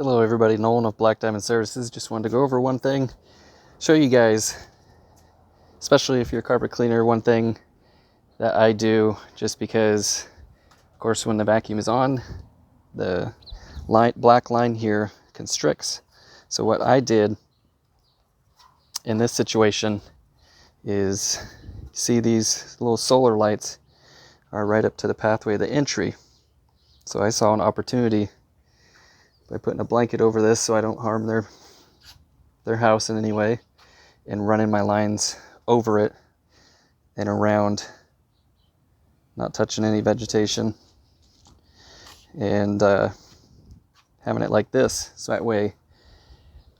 Hello everybody, Nolan of Black Diamond Services. Just wanted to go over one thing, show you guys, especially if you're a carpet cleaner, one thing that I do just because, of course, when the vacuum is on, the black line here constricts. So what I did in this situation is, see these little solar lights are right up to the pathway of the entry. So I saw an opportunity by putting a blanket over this so I don't harm their house in any way, and running my lines over it and around, not touching any vegetation, and having it like this, so that way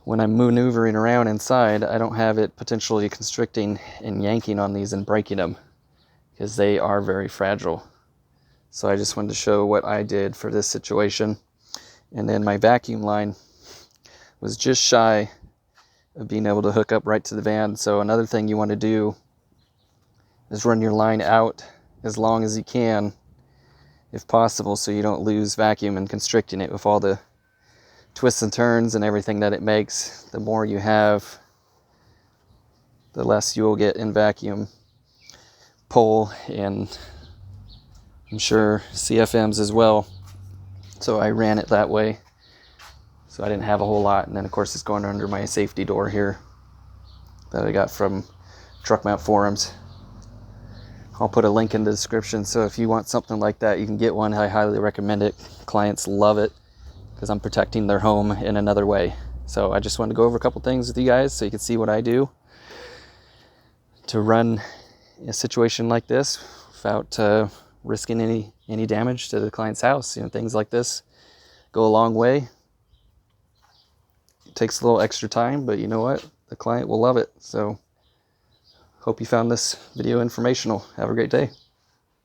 when I'm maneuvering around inside, I don't have it potentially constricting and yanking on these and breaking them, because they are very fragile. So I just wanted to show what I did for this situation. And then my vacuum line was just shy of being able to hook up right to the van. So another thing you want to do is run your line out as long as you can, if possible, so you don't lose vacuum and constricting it with all the twists and turns and everything that it makes. The more you have, the less you will get in vacuum pull, and I'm sure CFMs as well. So I ran it that way, so I didn't have a whole lot. And then of course it's going under my safety door here that I got from Truck Mount Forums. I'll put a link in the description, so if you want something like that, you can get one. I highly recommend it. Clients love it because I'm protecting their home in another way. So I just wanted to go over a couple things with you guys so you can see what I do to run a situation like this without risking any damage to the client's house. You know, things like this go a long way. It takes a little extra time, but you know what? The client will love it. So hope you found this video informational. Have a great day.